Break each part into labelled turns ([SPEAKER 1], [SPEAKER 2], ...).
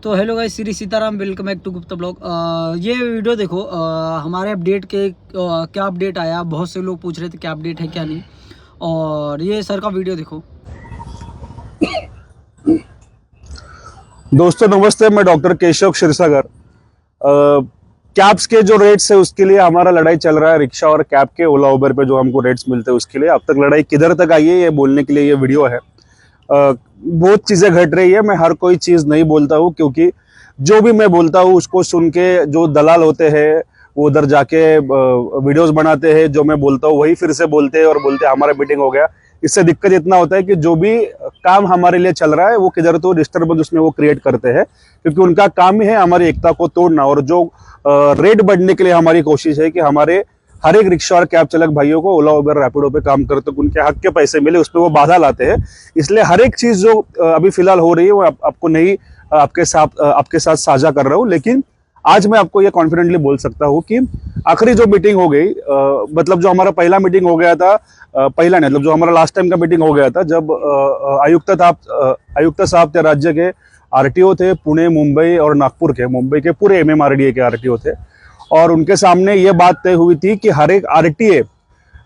[SPEAKER 1] तो hello guys, Shri Sitaram, welcome back to Gupta blog. ये video देखो, हमारे अपडेट के क्या अपडेट आया। बहुत से लोग पूछ रहे थे क्या अपडेट है क्या नहीं, और ये सर का वीडियो देखो।
[SPEAKER 2] दोस्तों नमस्ते, मैं डॉक्टर केशव क्षीरसागर। कैब्स के जो रेट्स है उसके लिए हमारा लड़ाई चल रहा है। रिक्शा और कैब के, ओला उबर पे जो हमको रेट्स मिलते हैं उसके लिए अब तक लड़ाई किधर तक आई है ये बोलने के लिए ये वीडियो है। बहुत चीजें घट रही है। मैं हर कोई चीज नहीं बोलता हूँ, क्योंकि जो भी मैं बोलता हूँ उसको सुन के जो दलाल होते हैं वो उधर जाके वीडियोस बनाते हैं। जो मैं बोलता हूँ वही फिर से बोलते हैं और बोलते हैं हमारा मीटिंग हो गया। इससे दिक्कत इतना होता है कि जो भी काम हमारे लिए चल रहा है वो किधर तो डिस्टर्बेंस उसमें वो क्रिएट करते हैं, क्योंकि उनका काम ही है हमारी एकता को तोड़ना। और जो रेट बढ़ने के लिए हमारी कोशिश है कि हमारे हर एक रिक्शा और कैब चालक भाइयों को, ओला उबर रैपिडो पे काम करते उनके हक के पैसे मिले, उस पर वो बाधा लाते हैं। इसलिए हर एक चीज जो अभी फिलहाल हो रही है वो आपको नहीं आपके साथ साझा कर रहा हूँ। लेकिन आज मैं आपको ये कॉन्फिडेंटली बोल सकता हूँ कि आखिरी जो मीटिंग हो गई, मतलब जो हमारा पहला मीटिंग हो गया था, पहला नहीं मतलब जो हमारा लास्ट टाइम का मीटिंग हो गया था, जब आयुक्त साहब थे, राज्य के आरटीओ थे, पुणे, मुंबई और नागपुर के, मुंबई के पूरे एमएमआरडीए के आरटीओ थे, और उनके सामने ये बात तय हुई थी कि हर एक आरटीए,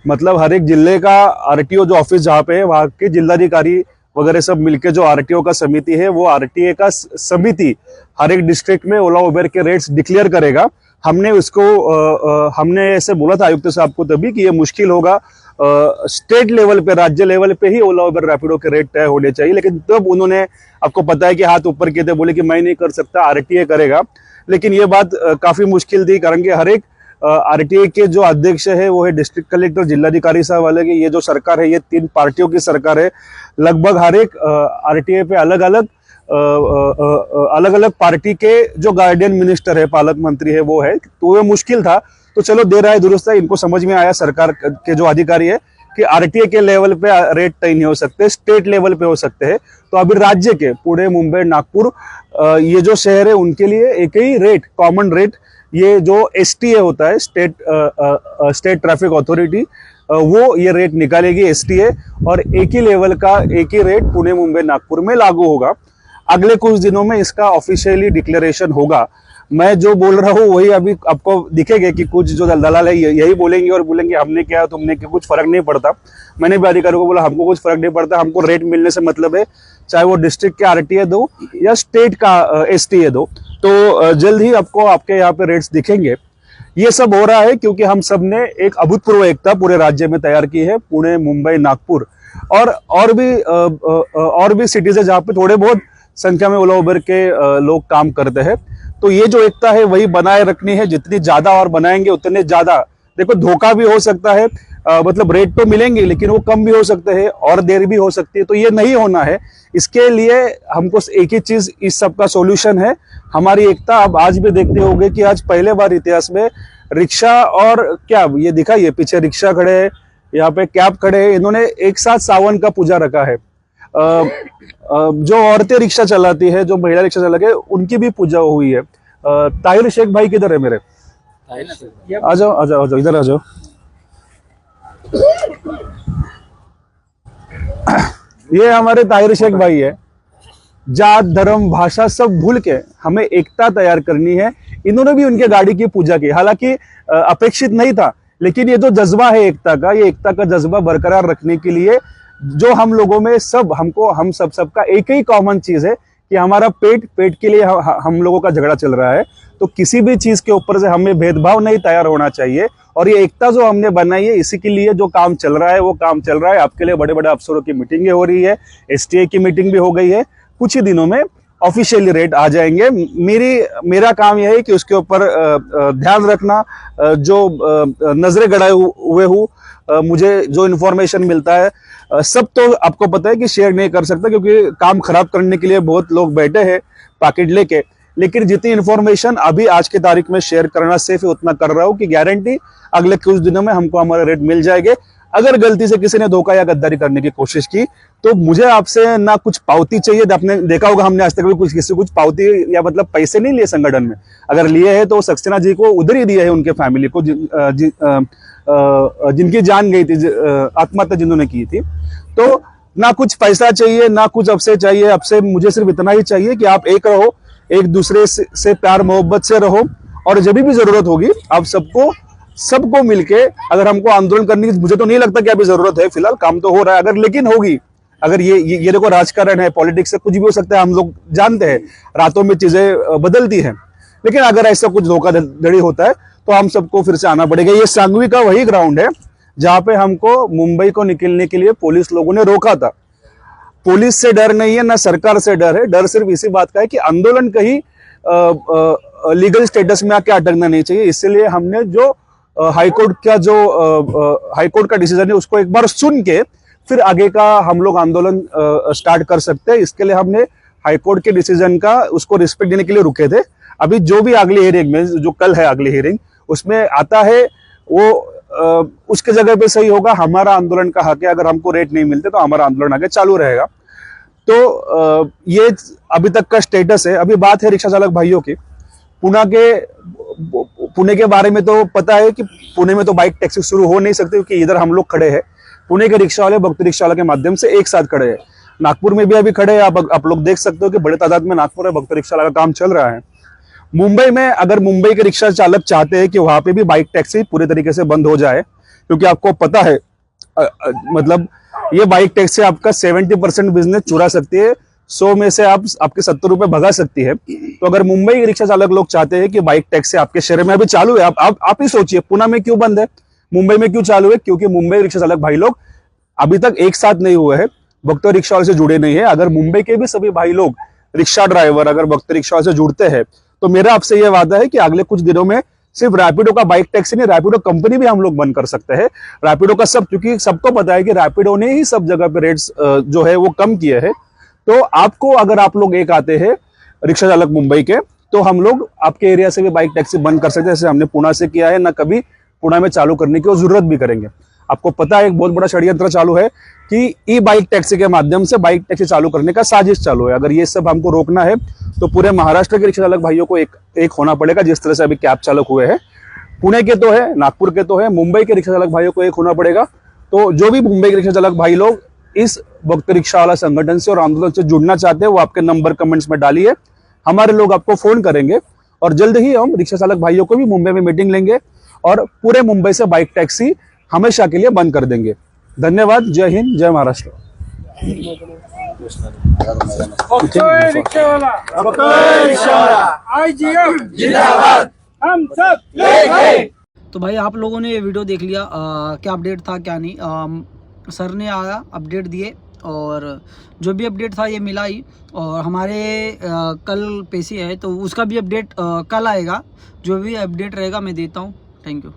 [SPEAKER 2] मतलब हर एक जिले का आरटीओ जो ऑफिस जहाँ पे है वहाँ के जिलाधिकारी वगैरह सब मिलके जो आरटीओ का समिति है, वो आरटीए का समिति हर एक डिस्ट्रिक्ट में ओला उबर के रेट्स डिक्लेयर करेगा। हमने हमने ऐसे बोला था आयुक्त साहब को तभी कि ये मुश्किल होगा, स्टेट लेवल पे, राज्य लेवल पे ही ओला उबर रैपिडो के रेट तय होने चाहिए। लेकिन तब उन्होंने, आपको पता है कि हाथ ऊपर किए थे, बोले कि मैं नहीं कर सकता, आरटीए करेगा। लेकिन ये बात काफी मुश्किल थी, कारण कि हर एक आरटीए के जो अध्यक्ष है वो है डिस्ट्रिक्ट कलेक्टर, जिलाधिकारी साहब वाले की। ये जो सरकार है ये 3 पार्टियों की सरकार है। लगभग हर एक आरटीए पे अलग अलग पार्टी के जो गार्डियन मिनिस्टर है, पालक मंत्री है, वो है। तो ये मुश्किल था। तो चलो देर आए दुरुस्त है, इनको समझ में आया सरकार के जो अधिकारी है कि आरटीए के लेवल पे रेट तय नहीं हो सकते, स्टेट लेवल पे हो सकते हैं। तो अभी राज्य के पुणे, मुंबई, नागपुर, ये जो शहर है उनके लिए एक ही रेट, कॉमन रेट, ये जो एसटीए होता है, स्टेट ट्रैफिक अथॉरिटी, वो ये रेट निकालेगी एसटीए, और एक ही लेवल का एक ही रेट पुणे, मुंबई, नागपुर में लागू होगा। अगले कुछ दिनों में इसका ऑफिशियली डिक्लेरेशन होगा। मैं जो बोल रहा हूँ वही अभी आपको दिखेगा कि कुछ जो दलाल है यही बोलेंगे और बोलेंगे हमने क्या, तुमने क्या, कुछ फर्क नहीं पड़ता। मैंने भी अधिकारियों को बोला हमको कुछ फर्क नहीं पड़ता, हमको रेट मिलने से मतलब है, चाहे वो डिस्ट्रिक्ट के आरटीए दो या स्टेट का एसटीए दो। तो जल्द ही आपको आपके यहाँ पे रेट्स दिखेंगे। ये सब हो रहा है क्योंकि हम सब ने एक अभूतपूर्व एकता पूरे राज्य में तैयार की है। पुणे, मुंबई, नागपुर और भी सिटीज है जहाँ पे थोड़े बहुत संख्या में ओला उबर के लोग काम करते हैं। तो ये जो एकता है वही बनाए रखनी है। जितनी ज्यादा और बनाएंगे उतने ज्यादा, देखो धोखा भी हो सकता है, मतलब रेट तो मिलेंगे लेकिन वो कम भी हो सकते हैं और देर भी हो सकती है। तो ये नहीं होना है। इसके लिए हमको एक ही चीज, इस सब का सॉल्यूशन है हमारी एकता। अब आज भी देखते होंगे कि आज पहले बार इतिहास में रिक्शा और कैब, ये दिखा, ये पीछे रिक्शा खड़े हैं, यहाँ पे कैब खड़े हैं, इन्होंने एक साथ सावन का पूजा रखा है। जो औरतें रिक्शा चलाती है, जो महिला रिक्शा चला के, उनकी भी पूजा हुई है। ताहिर शेख भाई किधर है मेरे? आ जाओ आ जाओ आ जाओ, इधर आ जाओ। ये हमारे ताहिर शेख भाई है। जात, धर्म, भाषा सब भूल के हमें एकता तैयार करनी है। इन्होंने भी उनके गाड़ी की पूजा की, हालांकि अपेक्षित नहीं था, लेकिन ये जो जज्बा है एकता का, ये एकता का जज्बा बरकरार रखने के लिए जो हम लोगों में हम सबका एक ही कॉमन चीज है कि हमारा पेट के लिए हम लोगों का झगड़ा चल रहा है। तो किसी भी चीज के ऊपर से हमें भेदभाव नहीं तैयार होना चाहिए। और ये एकता जो हमने बनाई है, इसी के लिए जो काम चल रहा है वो काम चल रहा है। आपके लिए बड़े बड़े अफसरों की मीटिंगें हो रही है, एसटीए की मीटिंग भी हो गई है। कुछ ही दिनों में ऑफिशियली रेट आ जाएंगे। मेरा काम यह है कि उसके ऊपर ध्यान रखना, जो नजरें गड़ाए हुए हूँ, मुझे जो इन्फॉर्मेशन मिलता है, सब तो आपको पता है कि शेयर नहीं कर सकता, क्योंकि काम खराब करने के लिए बहुत लोग बैठे हैं पैकेट लेके। लेकिन जितनी इन्फॉर्मेशन अभी आज की तारीख में शेयर करना सेफ है उतना कर रहा हूँ कि गारंटी अगले कुछ दिनों में हमको हमारे रेट मिल जाएंगे। अगर गलती से किसी ने धोखा या गद्दारी करने की कोशिश की तो मुझे आपसे ना कुछ पावती चाहिए। आपने देखा होगा हमने आज तक भी कुछ पावती या मतलब पैसे नहीं लिए संगठन में। अगर लिए हैं तो सक्सेना जी को उधर ही दिए है, उनके फैमिली को, जिनकी जान गई थी, आत्महत्या जिन्होंने की थी। तो ना कुछ पैसा चाहिए, ना कुछ आपसे चाहिए। आपसे मुझे सिर्फ इतना ही चाहिए कि आप एक रहो, एक दूसरे से प्यार मोहब्बत से रहो, और जब भी जरूरत होगी आप सबको मिलके, अगर हमको आंदोलन करने की, मुझे तो नहीं लगता कि अभी जरूरत है, फिलहाल काम तो हो रहा है, अगर लेकिन होगी, अगर ये देखो राजकारण है, पॉलिटिक्स है, कुछ भी हो सकता है, हम लोग जानते हैं रातों में चीजें बदलती हैं, लेकिन अगर ऐसा कुछ धोखाधड़ी होता है तो हम सबको फिर से आना पड़ेगा। ये सांगवी का वही ग्राउंड है जहां पे हमको मुंबई को निकलने के लिए पुलिस लोगों ने रोका था। पुलिस से डर नहीं है, ना सरकार से डर है, डर सिर्फ इसी बात का है कि आंदोलन कहीं लीगल स्टेटस में आके अटकना नहीं चाहिए। इसलिए हमने जो हाईकोर्ट का डिसीजन है उसको एक बार सुन के फिर आगे का हम लोग आंदोलन स्टार्ट कर सकते हैं। इसके लिए हमने हाईकोर्ट के डिसीजन का उसको रिस्पेक्ट देने के लिए रुके थे। अभी जो भी अगली हियरिंग में, जो कल है अगली हियरिंग, उसमें आता है वो उसके जगह पे सही होगा। हमारा आंदोलन का हक है, अगर हमको रेट नहीं मिलते तो हमारा आंदोलन आगे चालू रहेगा। तो ये अभी तक का स्टेटस है। अभी बात है रिक्शा चालक भाइयों की। पुणे के बारे में तो पता है कि पुणे में तो बाइक टैक्सी शुरू हो नहीं सकती, क्योंकि इधर हम लोग खड़े हैं, पुणे के रिक्शा वाले भक्त रिक्शा वाले के माध्यम से एक साथ खड़े हैं। नागपुर में भी अभी खड़े हैं, आप लोग देख सकते हो कि बड़े तादाद में नागपुर में भक्त रिक्शा वाला का काम चल रहा है। मुंबई में अगर मुंबई के रिक्शा चालक चाहते हैं कि वहां पे भी बाइक टैक्सी पूरी तरीके से बंद हो जाए, क्योंकि आपको पता है मतलब ये बाइक टैक्सी आपका 70% बिजनेस चुरा सकती है, 100 में से आपके 70 रुपए भगा सकती है। तो अगर मुंबई के रिक्शा चालक लोग चाहते हैं कि बाइक टैक्सी आपके शहर में अभी चालू है, आप ही सोचिए पुणे में क्यों बंद है, मुंबई में क्यों चालू है? क्योंकि मुंबई रिक्शा चालक भाई लोग अभी तक एक साथ नहीं हुए हैं, भक्त रिक्शा वाले से जुड़े नहीं है। अगर मुंबई के भी सभी भाई लोग रिक्शा ड्राइवर अगर भक्त रिक्शा वाले से जुड़ते हैं तो मेरा आपसे यह वादा है कि अगले कुछ दिनों में सिर्फ रैपिडो का बाइक टैक्सी नहीं, रैपिडो कंपनी भी हम लोग बंद कर सकते हैं। रैपिडो का सब, क्योंकि सबको पता है कि रैपिडो ने ही सब जगह पे रेट्स जो है वो कम किए हैं। तो आपको, अगर आप लोग एक आते हैं रिक्शा चालक मुंबई के, तो हम लोग आपके एरिया से भी बाइक टैक्सी बंद कर सकते हैं, जैसे हमने पुणे से किया है, ना कभी पुणे में चालू करने की जरूरत भी करेंगे। आपको पता है एक बहुत बड़ा षड्यंत्र चालू है कि ई बाइक टैक्सी के माध्यम से बाइक टैक्सी चालू करने का साजिश चालू है। अगर ये सब हमको रोकना है तो पूरे महाराष्ट्र के रिक्शा चालक भाइयों को एक होना पड़ेगा, जिस तरह से अभी कैब चालक हुए हैं। पुणे के तो है, नागपुर के तो है, मुंबई के रिक्शा चालक भाइयों को एक होना पड़ेगा। तो जो भी मुंबई के रिक्शा चालक भाई लोग इस भक्त रिक्शा वाला संगठन से और आंदोलन से जुड़ना चाहते हैं, वो आपके नंबर कमेंट्स में डालिए, हमारे लोग आपको फोन करेंगे और जल्द ही हम रिक्शा चालक भाइयों को भी मुंबई में मीटिंग लेंगे और पूरे मुंबई से बाइक टैक्सी हमेशा के लिए बंद कर देंगे। धन्यवाद। जय हिंद, जय महाराष्ट्र।
[SPEAKER 3] हम सब
[SPEAKER 1] तो भाई आप लोगों ने ये वीडियो देख लिया, क्या अपडेट था क्या नहीं। सर ने आया अपडेट दिए और जो भी अपडेट था ये मिला ही। और हमारे कल पेशी है तो उसका भी अपडेट कल आएगा, जो भी अपडेट रहेगा मैं देता हूँ। Thank you.